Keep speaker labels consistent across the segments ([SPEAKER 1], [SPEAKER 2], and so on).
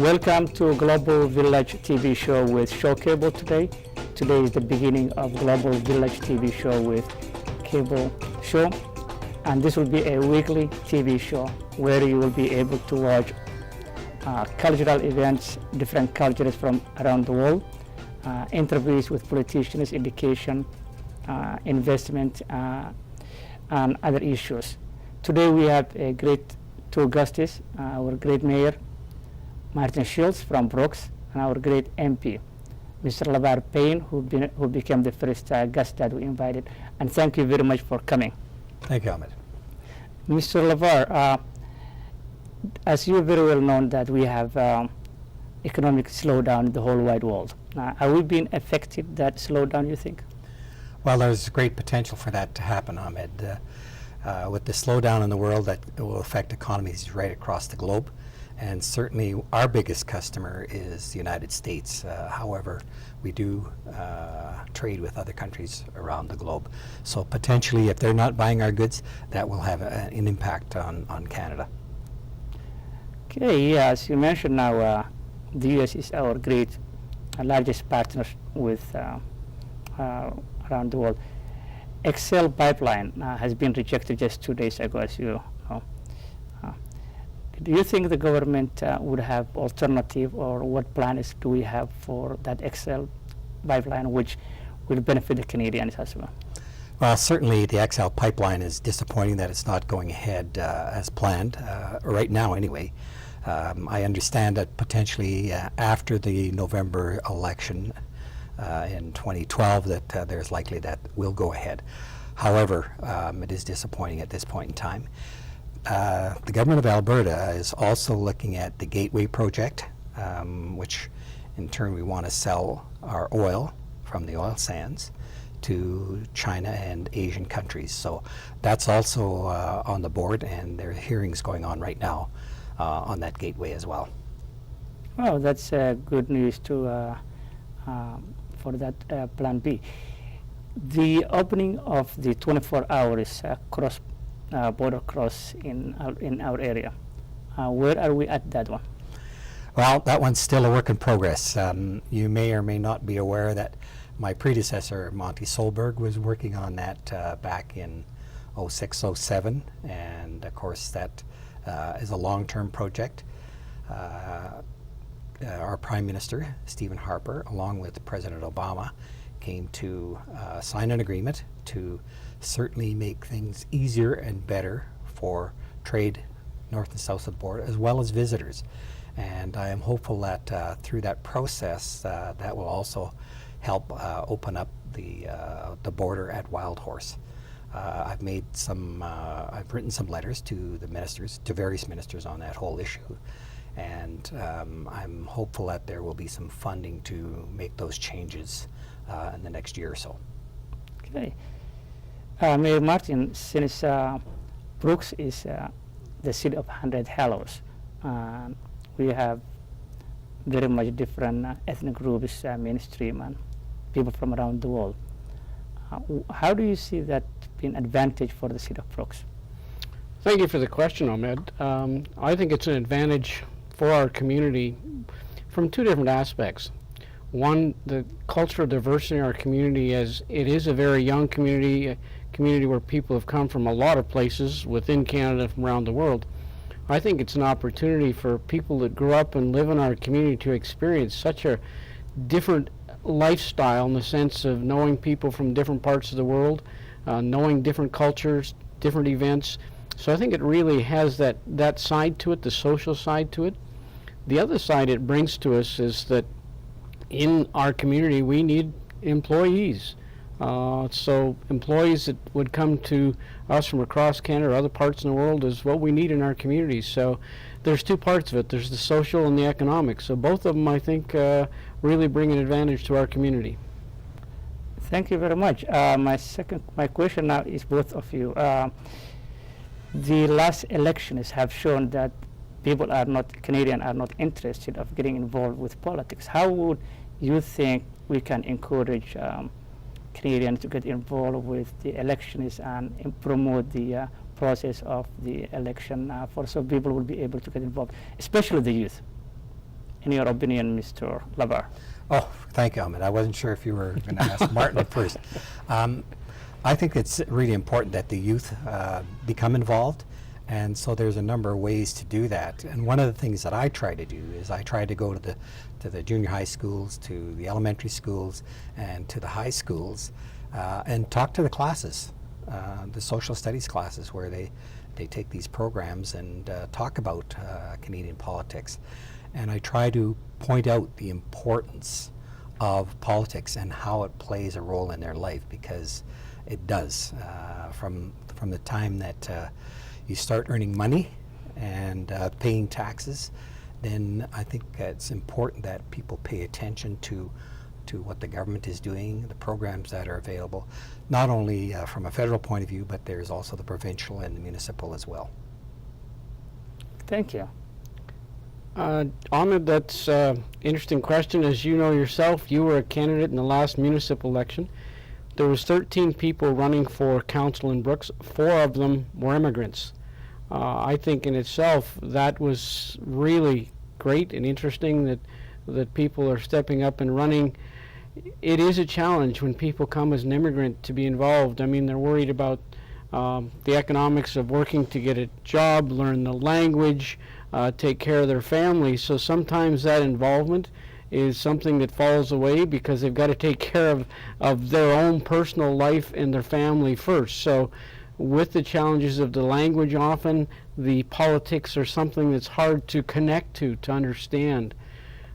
[SPEAKER 1] Welcome to Global Village TV show with Show Cable today. Today is the beginning of Global Village TV show with Cable Show. And this will be a weekly TV show where you will be able to watch cultural events, different cultures from around the world, interviews with politicians, education, investment, and other issues. Today we have a great two guests, our great mayor, Martin Shields from Brooks, and our great MP, Mr. Lavar Payne, who became the first guest that we invited. And thank you very much for coming.
[SPEAKER 2] Thank you, Ahmed.
[SPEAKER 1] Mr. Lavar, as you very well know that we have economic slowdown in the whole wide world. Are we being affected that slowdown, you think?
[SPEAKER 2] Well, there's great potential for that to happen, Ahmed. With the slowdown in the world, that it will affect economies right across the globe. And certainly our biggest customer is the United States. However, we do trade with other countries around the globe. So potentially, if they're not buying our goods, that will have an impact on Canada.
[SPEAKER 1] Okay, yeah, as you mentioned now, the U.S. is our largest partner with around the world. XL pipeline has been rejected just 2 days ago, as you know. Do you think the government would have alternative, or what plans do we have for that XL pipeline, which will benefit the Canadians as well?
[SPEAKER 2] Well, certainly the XL pipeline is disappointing that it's not going ahead as planned, right now anyway. I understand that potentially after the November election in 2012 that there's likely that will go ahead. However, it is disappointing at this point in time. The government of Alberta is also looking at the Gateway project, which in turn we want to sell our oil from the oil sands to China and Asian countries. So that's also on the board, and there are hearings going on right now on that Gateway as well.
[SPEAKER 1] Oh, that's good news to for that Plan B. The opening of the 24 hours border cross in our area. Where are we at that one?
[SPEAKER 2] Well, that one's still a work in progress. You may or may not be aware that my predecessor, Monty Solberg, was working on that back in 06, 07, and of course that is a long-term project. Our Prime Minister, Stephen Harper, along with President Obama, came to sign an agreement to certainly make things easier and better for trade north and south of the border, as well as visitors. And I am hopeful that through that process, that will also help open up the border at Wild Horse. I've written some letters to the ministers, to various ministers on that whole issue. And I'm hopeful that there will be some funding to make those changes in the next year or so.
[SPEAKER 1] Okay. Mayor Martin, since Brooks is the city of 100 halos, we have very much different ethnic groups, mainstream, and people from around the world. How do you see that being an advantage for the city of Brooks?
[SPEAKER 3] Thank you for the question, Ahmed. I think it's an advantage for our community from two different aspects. One, the cultural diversity in our community, as it is a very young community, a community where people have come from a lot of places within Canada, from around the world. I think it's an opportunity for people that grew up and live in our community to experience such a different lifestyle, in the sense of knowing people from different parts of the world, knowing different cultures, different events. So I think it really has that side to it, the social side to it. The other side it brings to us is that in our community we need employees. So employees that would come to us from across Canada or other parts in the world is what we need in our communities. So there's two parts of it. There's the social and the economic. So both of them, I think, really bring an advantage to our community.
[SPEAKER 1] Thank you very much. My question now is both of you. The last elections have shown that Canadians are not interested of getting involved with politics. How would you think we can encourage Canadians to get involved with the elections and promote the process of the election so people will be able to get involved, especially the youth? In your opinion, Mr. Lavar?
[SPEAKER 2] Oh, thank you, Ahmed. I wasn't sure if you were going to ask Martin first. I think it's really important that the youth become involved, and so there's a number of ways to do that. And one of the things that I try to do is I try to go to the junior high schools, to the elementary schools, and to the high schools, and talk to the classes, the social studies classes, where they take these programs and talk about Canadian politics. And I try to point out the importance of politics and how it plays a role in their life, because it does. From the time that you start earning money and paying taxes, then I think it's important that people pay attention to what the government is doing, the programs that are available, not only from a federal point of view, but there's also the provincial and the municipal as well.
[SPEAKER 1] Thank you.
[SPEAKER 3] Ahmed, that's an interesting question. As you know yourself, you were a candidate in the last municipal election. There was 13 people running for council in Brooks. 4 of them were immigrants. I think in itself that was really great and interesting that people are stepping up and running. It is a challenge when people come as an immigrant to be involved. I mean, they're worried about the economics of working to get a job, learn the language, take care of their family. So sometimes that involvement is something that falls away because they've got to take care of their own personal life and their family first. So with the challenges of the language, often the politics are something that's hard to connect to understand.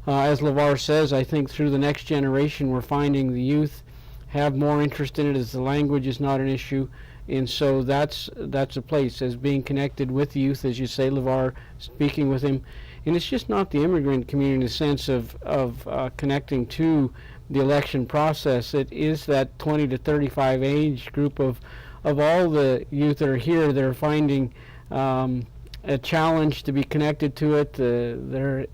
[SPEAKER 3] As Lavar says, I think through the next generation we're finding the youth have more interest in it as the language is not an issue. And so that's a place as being connected with the youth, as you say, Lavar, speaking with him. And it's just not the immigrant community in the sense of connecting to the election process. It is that 20 to 35 age group of all the youth that are here. They're finding a challenge to be connected to it. Their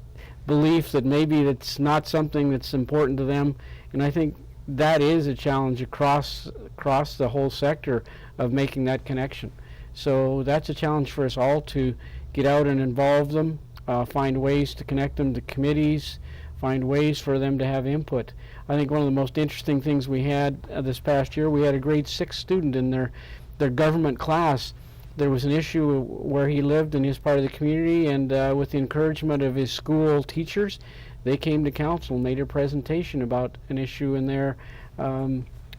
[SPEAKER 3] belief that maybe it's not something that's important to them. And I think that is a challenge across the whole sector of making that connection. So that's a challenge for us all to get out and involve them, find ways to connect them to committees, find ways for them to have input. I think one of the most interesting things we had this past year, we had a grade 6 student in their government class. There was an issue where he lived in his part of the community, and with the encouragement of his school teachers, they came to council and made a presentation about an issue in there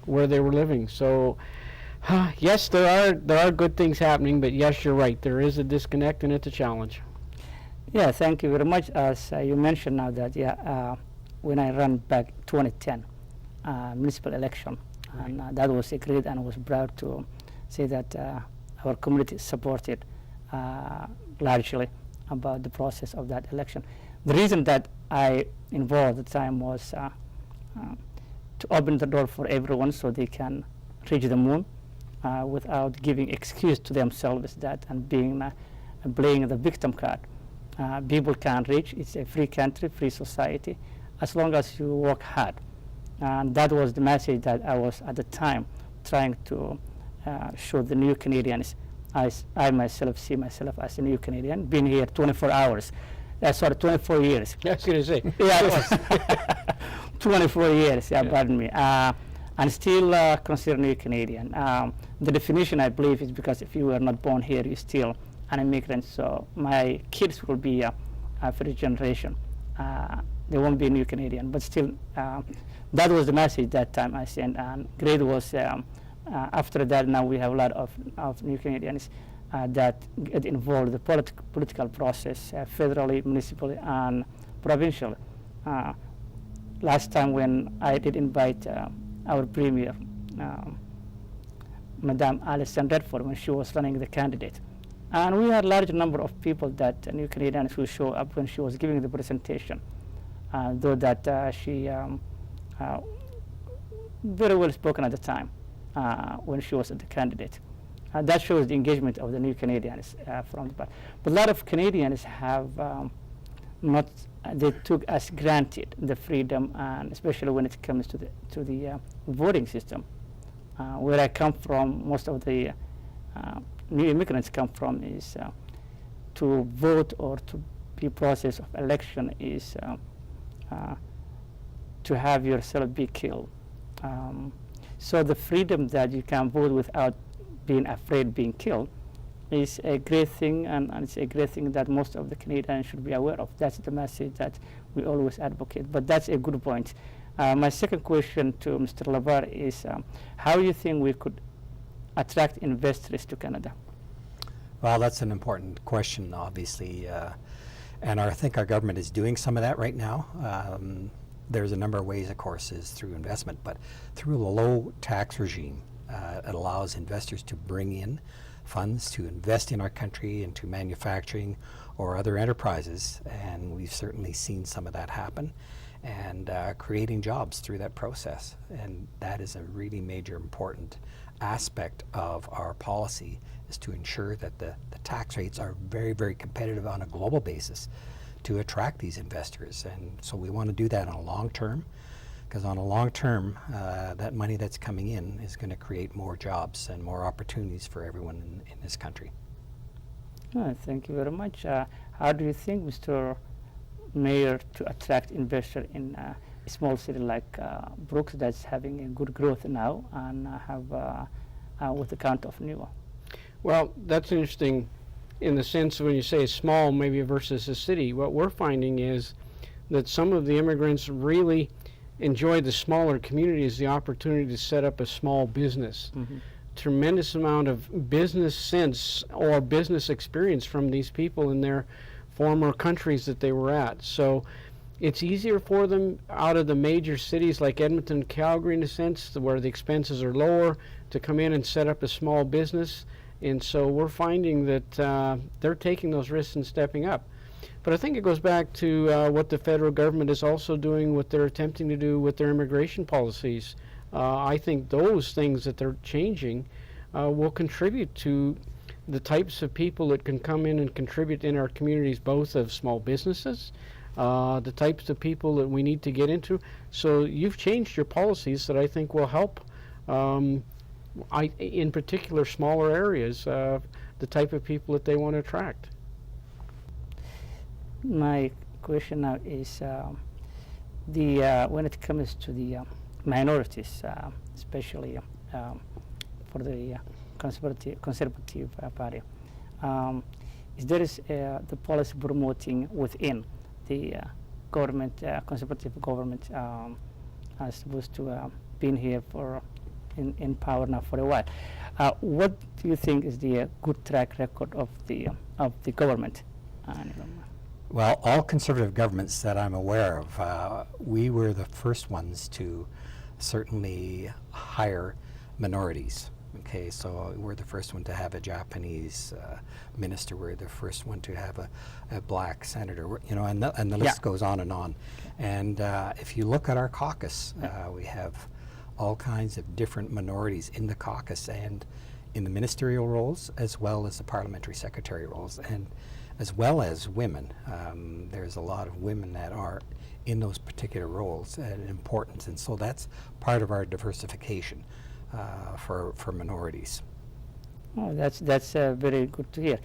[SPEAKER 3] where they were living. So yes, there are good things happening, but yes, you're right. There is a disconnect, and it's a challenge.
[SPEAKER 1] Yeah, thank you very much. As you mentioned now that, when I ran back 2010 municipal election, and that was agreed and was proud to say that our community supported largely about the process of that election. The reason that I involved at the time was to open the door for everyone so they can reach the moon without giving excuse to themselves that and being playing the victim card. People can reach. It's a free country, free society, as long as you work hard. And that was the message that I was at the time trying to show the new Canadians. I myself see myself as a new Canadian, been here 24 hours. 24 years.
[SPEAKER 3] I was going to say.
[SPEAKER 1] Yeah, it was 24 years, pardon me. And still considered new Canadian. The definition, I believe, is because if you were not born here, you're still an immigrant. So my kids will be a first generation. They won't be new Canadian, but still, that was the message that time I sent. And great was, after that, now we have a lot of new Canadians that get involved in the political process, federally, municipally, and provincially. Last time when I did invite our Premier, Madame Alison Redford, when she was running the candidate. And we had a large number of people that new Canadians who show up when she was giving the presentation, though that she very well spoken at the time when she was the candidate. That shows the engagement of the new Canadians from the back. But a lot of Canadians have not, they took as granted the freedom, and especially when it comes to the voting system. Where I come from, most of the new immigrants come from is to vote or to weekly process of election is to have yourself be killed. So the freedom that you can vote without being afraid being killed is a great thing, and it's a great thing that most of the Canadians should be aware of. That's the message that we always advocate. But that's a good point. My second question to Mr. Lavar is how do you think we could attract investors to Canada?
[SPEAKER 2] Well, that's an important question, obviously, and I think our government is doing some of that right now. There's a number of ways, of course, is through investment, but through the low tax regime, it allows investors to bring in funds to invest in our country into manufacturing or other enterprises, and we've certainly seen some of that happen, and creating jobs through that process. And that is a really major important aspect of our policy, is to ensure that the tax rates are very, very competitive on a global basis to attract these investors. And so we want to do that on a long term, because on a long term, that money that's coming in is going to create more jobs and more opportunities for everyone in this country.
[SPEAKER 1] Thank you very much. How do you think, Mr. Mayor, to attract investors in a small city like Brooks that's having a good growth now and have with the count of Niwa?
[SPEAKER 3] Well, that's interesting in the sense when you say small maybe versus a city. What we're finding is that some of the immigrants really enjoy the smaller communities, the opportunity to set up a small business. Mm-hmm. Tremendous amount of business sense or business experience from these people in their former countries that they were at. So it's easier for them out of the major cities like Edmonton, Calgary, in a sense, where the expenses are lower, to come in and set up a small business. And so we're finding that they're taking those risks and stepping up. But I think it goes back to what the federal government is also doing, what they're attempting to do with their immigration policies. I think those things that they're changing will contribute to the types of people that can come in and contribute in our communities, both of small businesses, the types of people that we need to get into. So you've changed your policies that I think will help, in particular, smaller areas, the type of people that they want to attract.
[SPEAKER 1] My question now is when it comes to the minorities, especially for the conservative party, is there the policy promoting within the government, conservative government, as opposed to being here for in power now for a while? What do you think is the good track record of the government?
[SPEAKER 2] Well, all conservative governments that I'm aware of, we were the first ones to certainly hire minorities. Okay, so we're the first one to have a Japanese minister. We're the first one to have a black senator. You know, and the list goes on and on. And if you look at our caucus, we have all kinds of different minorities in the caucus and in the ministerial roles, as well as the parliamentary secretary roles, and as well as women. There's a lot of women that are in those particular roles at importance, and so that's part of our diversification for minorities.
[SPEAKER 1] Oh, that's very good to hear.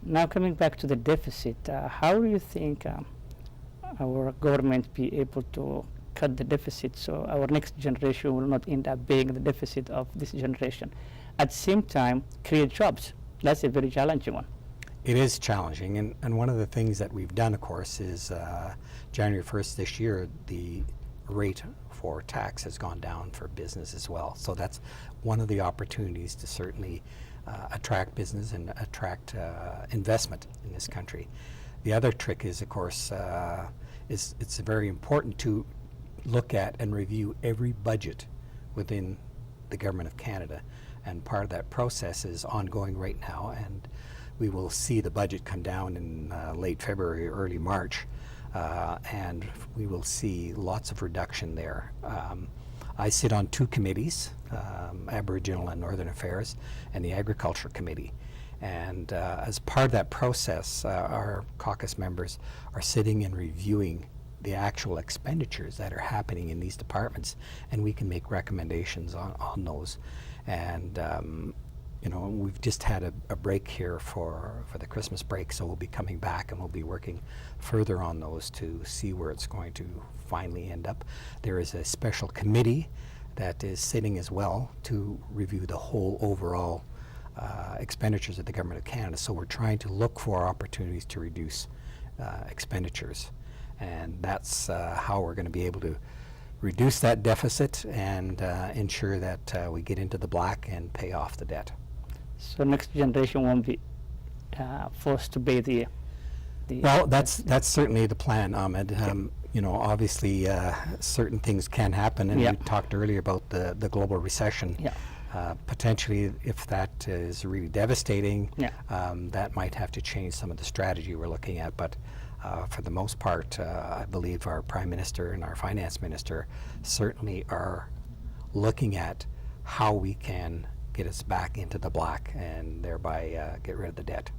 [SPEAKER 1] Now coming back to the deficit, how do you think our government be able to cut the deficit so our next generation will not end up paying the deficit of this generation? At the same time, create jobs. That's a very challenging one.
[SPEAKER 2] It is challenging, and one of the things that we've done, of course, is January 1st this year, the rate for tax has gone down for business as well. So that's one of the opportunities to certainly attract business and attract investment in this country. The other trick is, of course, it's very important to look at and review every budget within the Government of Canada, and part of that process is ongoing right now, and we will see the budget come down in late February, early March, and we will see lots of reduction there. I sit on two committees, Aboriginal and Northern Affairs, and the Agriculture Committee. And as part of that process, our caucus members are sitting and reviewing the actual expenditures that are happening in these departments, and we can make recommendations on those. And we've just had a break here for the Christmas break, so we'll be coming back and we'll be working further on those to see where it's going to finally end up. There is a special committee that is sitting as well to review the whole overall expenditures of the Government of Canada. So we're trying to look for opportunities to reduce expenditures, and that's how we're going to be able to reduce that deficit and ensure that we get into the black and pay off the debt.
[SPEAKER 1] So next generation won't be forced to pay the
[SPEAKER 2] Well, that's certainly the plan, Ahmed. Obviously, certain things can happen, and
[SPEAKER 1] Yeah.
[SPEAKER 2] we talked earlier about the global recession.
[SPEAKER 1] Yeah.
[SPEAKER 2] Potentially, if that is really devastating,
[SPEAKER 1] Yeah.
[SPEAKER 2] that might have to change some of the strategy we're looking at. But for the most part, I believe our Prime Minister and our Finance Minister certainly are looking at how we can get us back into the black and thereby get rid of the debt.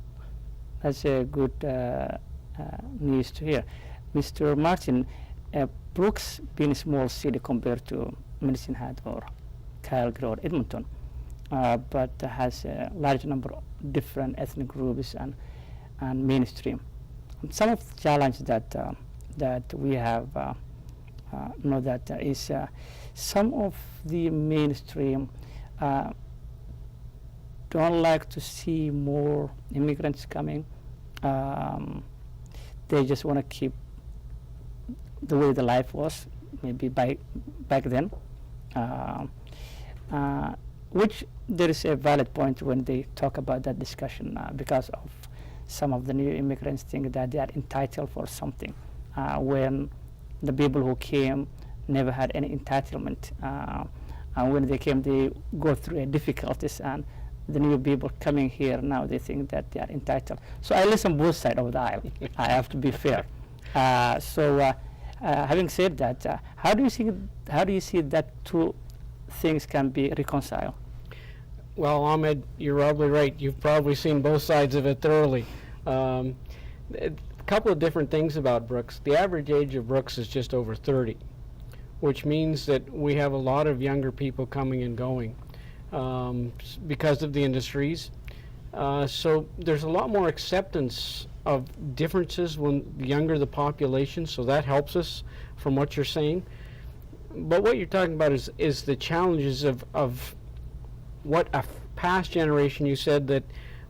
[SPEAKER 1] That's a good news to hear. Mr. Martin, Brooks being a small city compared to Medicine Hat or Calgary or Edmonton, but has a large number of different ethnic groups and mainstream. And some of the challenge that we have know that is some of the mainstream don't like to see more immigrants coming. They just want to keep the way the life was, maybe back then, which there is a valid point when they talk about that discussion because of some of the new immigrants think that they are entitled for something when the people who came never had any entitlement. And when they came, they go through difficulties, and the new people coming here now, they think that they are entitled. So I listen both sides of the aisle. I have to be fair. Having said that, how do you see that two things can be reconciled?
[SPEAKER 3] Well, Ahmed, you're probably right. You've probably seen both sides of it thoroughly. A couple of different things about Brooks. The average age of Brooks is just over 30, which means that we have a lot of younger people coming and going because of the industries. So there's a lot more acceptance of differences when the younger the population, so that helps us from what you're saying. But what you're talking about is the challenges of what a past generation, you said that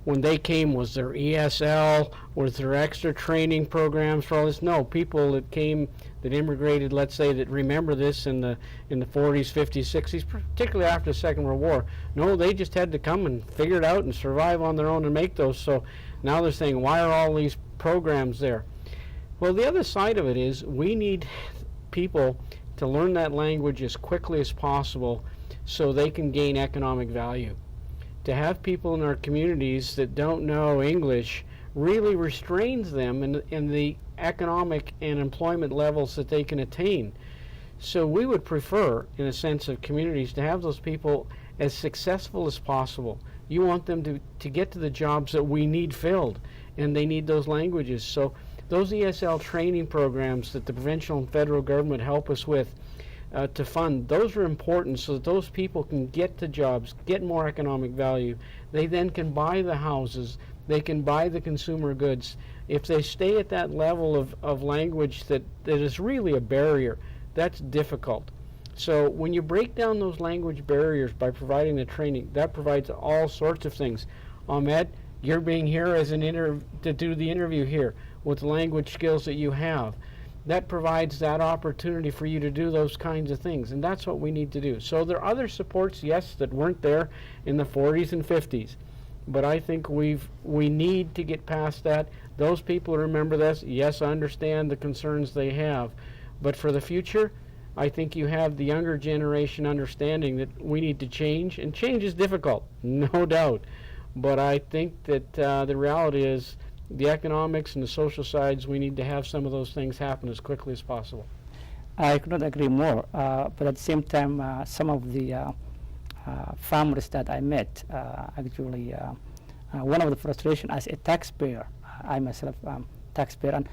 [SPEAKER 3] when they came, was there ESL, was there extra training programs for all this? No, people that came, that immigrated, let's say, that remember this in the 40s, 50s, 60s, particularly after the Second World War. No, they just had to come and figure it out and survive on their own and make those. So now they're saying, why are all these programs there? Well, the other side of it is we need people to learn that language as quickly as possible so they can gain economic value. To have people in our communities that don't know English really restrains them in the economic and employment levels that they can attain. So we would prefer, in a sense of communities, to have those people as successful as possible. You want them to get to the jobs that we need filled, and they need those languages. So those ESL training programs that the provincial and federal government help us with to fund, those are important so that those people can get to jobs, get more economic value. They then can buy the houses, they can buy the consumer goods. If they stay at that level of language that is really a barrier, that's difficult. So when you break down those language barriers by providing the training, that provides all sorts of things. Ahmed, you're being here as to do the interview here with the language skills that you have. That provides that opportunity for you to do those kinds of things, and that's what we need to do. So there are other supports, yes, that weren't there in the 40s and 50s, but I think we need to get past that. Those people remember this. Yes, I understand the concerns they have, but for the future, I think you have the younger generation understanding that we need to change, and change is difficult, no doubt, but I think that the reality is the economics and the social sides, we need to have some of those things happen as quickly as possible.
[SPEAKER 1] I could not agree more, but at the same time, some of the farmers that I met, actually, one of the frustration as a taxpayer, I myself am taxpayer, and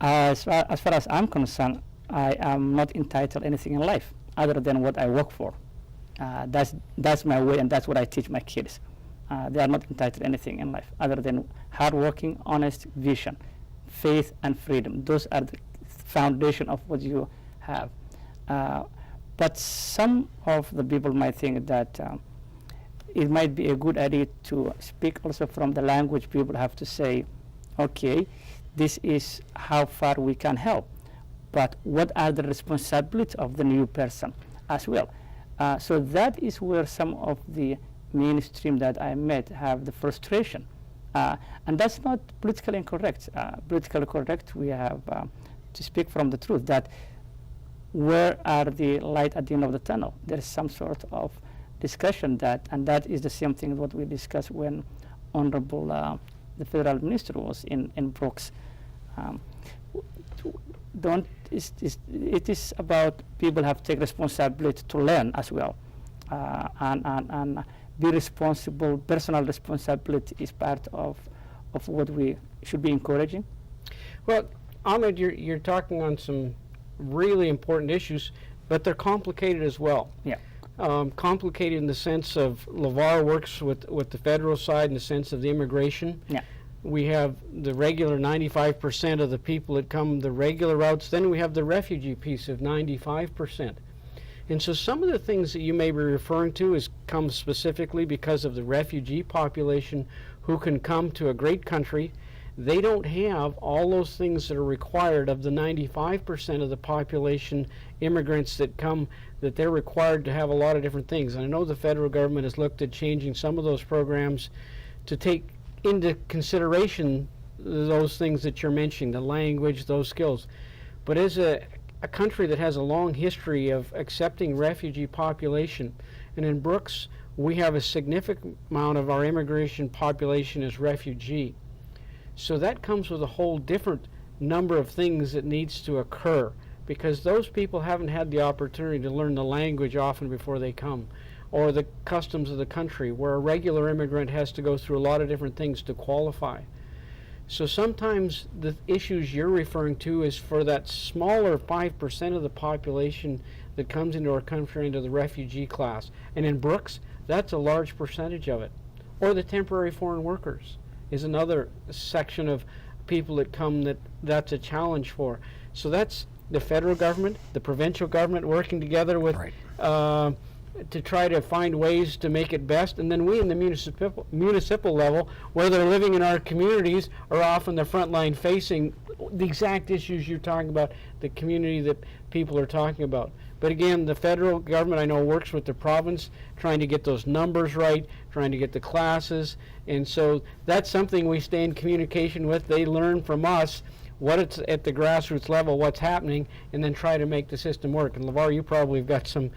[SPEAKER 1] as far as I'm concerned, I am not entitled to anything in life other than what I work for. That's my way, and that's what I teach my kids. They are not entitled to anything in life other than hardworking, honest vision, faith, and freedom. Those are the foundation of what you have. But some of the people might think that it might be a good idea to speak also from the language. People have to say, okay, this is how far we can help, but what are the responsibilities of the new person as well? So that is where some of the mainstream that I met have the frustration. And that's not politically incorrect. Politically correct, we have to speak from the truth that where are the light at the end of the tunnel? There is some sort of discussion that, and that is the same thing what we discussed when Honorable the Federal Minister was in Brooks. It is about people have to take responsibility to learn as well, and be responsible. Personal responsibility is part of what we should be encouraging.
[SPEAKER 3] Well, Ahmed, you're talking on some really important issues, but they're complicated as well.
[SPEAKER 1] Yeah.
[SPEAKER 3] Complicated in the sense of Lavar works with the federal side in the sense of the immigration.
[SPEAKER 1] Yeah.
[SPEAKER 3] We have the regular 95% of the people that come the regular routes. Then we have the refugee piece of 95%. And so some of the things that you may be referring to come specifically because of the refugee population who can come to a great country. They don't have all those things that are required of the 95% of the population immigrants that come, that they're required to have a lot of different things. And I know the federal government has looked at changing some of those programs to take into consideration those things that you're mentioning, the language, those skills. But as a country that has a long history of accepting refugee population, and in Brooks we have a significant amount of our immigration population as refugee. So that comes with a whole different number of things that needs to occur, because those people haven't had the opportunity to learn the language often before they come, or the customs of the country, where a regular immigrant has to go through a lot of different things to qualify. So sometimes the issues you're referring to is for that smaller 5% of the population that comes into our country into the refugee class. And in Brooks, that's a large percentage of it. Or the temporary foreign workers is another section of people that come that's a challenge for. So that's the federal government, the provincial government working together with
[SPEAKER 2] Right.
[SPEAKER 3] To try to find ways to make it best, and then we in the municipal level, where they're living in our communities, are often the front line facing the exact issues you're talking about, the community that people are talking about. But again, the federal government, I know, works with the province, trying to get those numbers right, trying to get the classes, and so that's something we stay in communication with. They learn from us what it's at the grassroots level, what's happening, and then try to make the system work. And Lavar, you probably have got some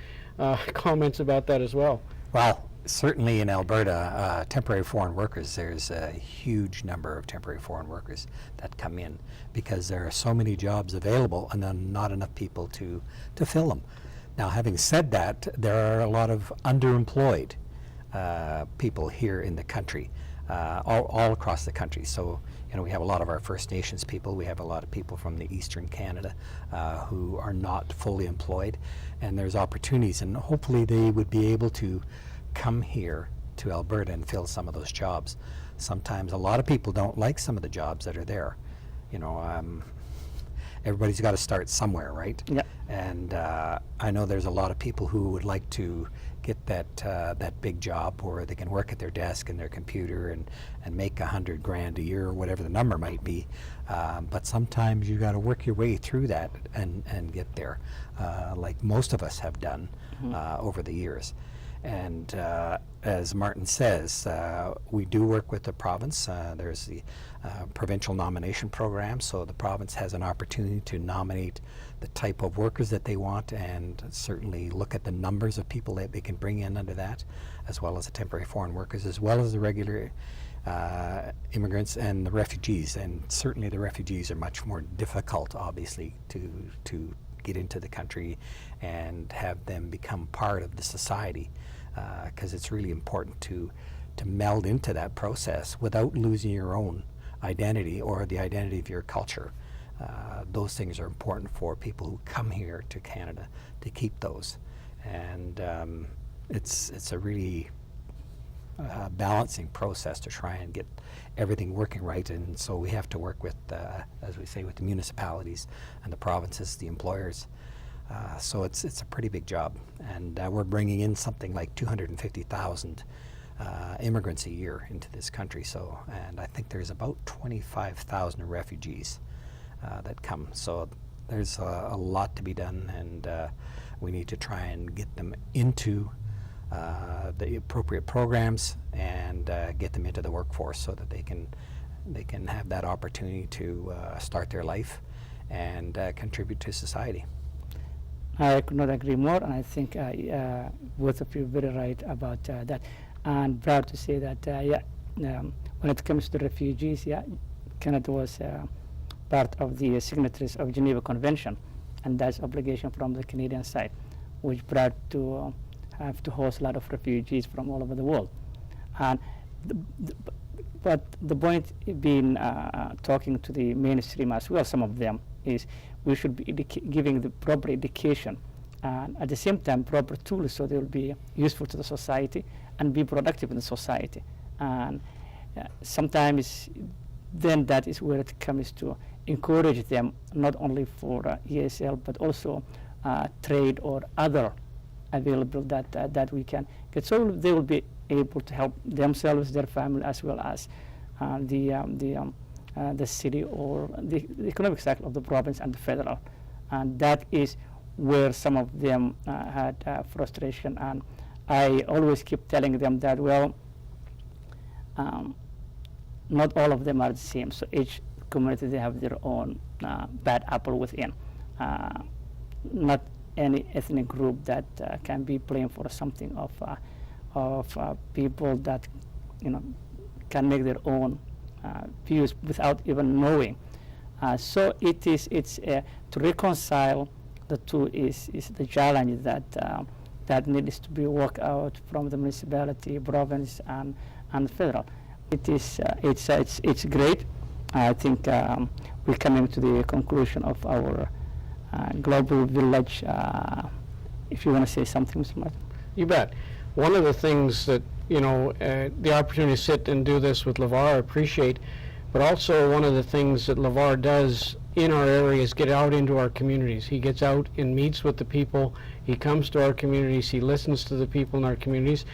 [SPEAKER 3] comments about that as well.
[SPEAKER 2] Well, certainly in Alberta, temporary foreign workers, there's a huge number of temporary foreign workers that come in because there are so many jobs available and then not enough people to fill them. Now, having said that, there are a lot of underemployed people here in the country, all across the country. So, you know, we have a lot of our First Nations people. We have a lot of people from the Eastern Canada who are not fully employed, and there's opportunities, and hopefully they would be able to come here to Alberta and fill some of those jobs. Sometimes a lot of people don't like some of the jobs that are there. You know, everybody's got to start somewhere, right?
[SPEAKER 1] Yeah.
[SPEAKER 2] And I know there's a lot of people who would like to get that big job where they can work at their desk and their computer and make $100,000 a year or whatever the number might be. But sometimes you got to work your way through that and get there, like most of us have done over the years. And as Martin says, we do work with the province. There's the provincial nomination program, so the province has an opportunity to nominate the type of workers that they want, and certainly look at the numbers of people that they can bring in under that, as well as the temporary foreign workers, as well as the regular immigrants and the refugees. And certainly the refugees are much more difficult, obviously, to get into the country and have them become part of the society, because it's really important to meld into that process without losing your own identity or the identity of your culture. Those things are important for people who come here to Canada to keep those. And it's a really balancing process to try and get everything working right, and so we have to work with, as we say, with the municipalities and the provinces, the employers. So it's a pretty big job, and we're bringing in something like 250,000 immigrants a year into this country. So, and I think there's about 25,000 refugees that come. So there's a lot to be done, and we need to try and get them into the appropriate programs and get them into the workforce so that they can have that opportunity to start their life and contribute to society.
[SPEAKER 1] I could not agree more, and I think both of you are very right about that. And proud to say that, when it comes to refugees, Canada was part of the signatories of Geneva Convention, and that's obligation from the Canadian side, which brought to have to host a lot of refugees from all over the world. And but the point being, talking to the mainstream as well, some of them, is we should be giving the proper education and at the same time proper tools so they will be useful to the society and be productive in the society. And sometimes then that is where it comes to encourage them not only for ESL but also trade or other available that we can get, so they will be able to help themselves, their family, as well as the city or the economic cycle of the province and the federal. And that is where some of them had frustration, and I always keep telling them that, well, not all of them are the same, so each community, they have their own bad apple within. Not any ethnic group that can be blamed for something of people that can make their own views without even knowing. So it's to reconcile the two is the challenge that needs to be worked out from the municipality, province, and federal. It's great. I think we're coming to the conclusion of our global village. If you want to say something, Mr. Martin.
[SPEAKER 3] You bet. One of the things that, the opportunity to sit and do this with Lavar, I appreciate, but also one of the things that Lavar does in our area is get out into our communities. He gets out and meets with the people. He comes to our communities. He listens to the people in our communities.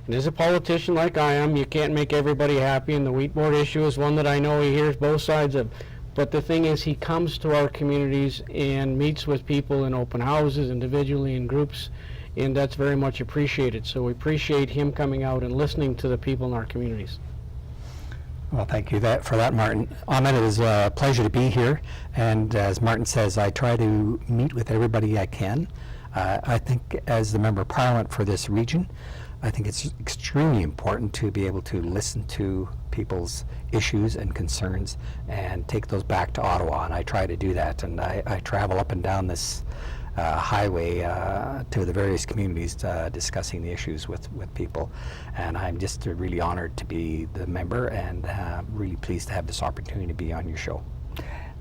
[SPEAKER 3] And as a politician like I am, you can't make everybody happy, and the wheat board issue is one that I know he hears both sides of. But the thing is, he comes to our communities and meets with people in open houses, individually, in groups, and that's very much appreciated. So we appreciate him coming out and listening to the people in our communities.
[SPEAKER 2] Well, thank you for that, Martin. Ahmed, it is a pleasure to be here, and as Martin says, I try to meet with everybody I can. I think as the Member of Parliament for this region, I think it's extremely important to be able to listen to people's issues and concerns and take those back to Ottawa, and I try to do that, and I travel up and down this highway to the various communities discussing the issues with people, and I'm just really honored to be the member and really pleased to have this opportunity to be on your show.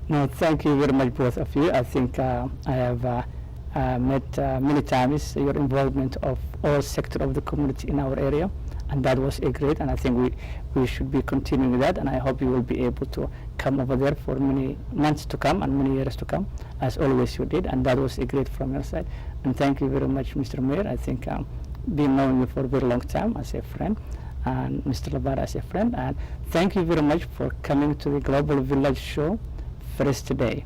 [SPEAKER 1] No, thank you very much, both of you. I think I have met many times your involvement of all sectors of the community in our area, and that was great, and I think we should be continuing that, and I hope you will be able to come over there for many months to come and many years to come, as always you did, and that was great from your side. And thank you very much, Mr. Mayor. I think been knowing you for a very long time as a friend, and Mr. Lavar as a friend, and thank you very much for coming to the Global Village Show first today.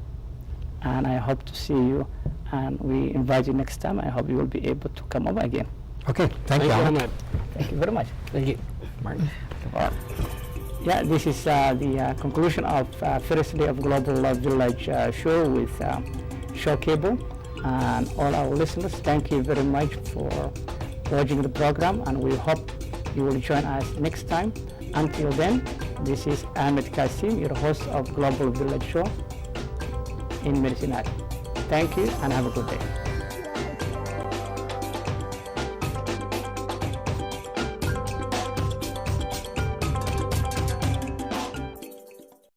[SPEAKER 1] And I hope to see you, and we invite you next time. I hope you will be able to come over again.
[SPEAKER 2] Okay, thank you, Ahmed.
[SPEAKER 1] Thank you very much.
[SPEAKER 3] Thank you.
[SPEAKER 2] Martin.
[SPEAKER 1] Yeah, this is the conclusion of first day of Global Village Show with Shaw Cable, and all our listeners. Thank you very much for watching the program, and we hope you will join us next time. Until then, this is Ahmed Kasim, your host of Global Village Show in Medicine. Thank you and have a good day.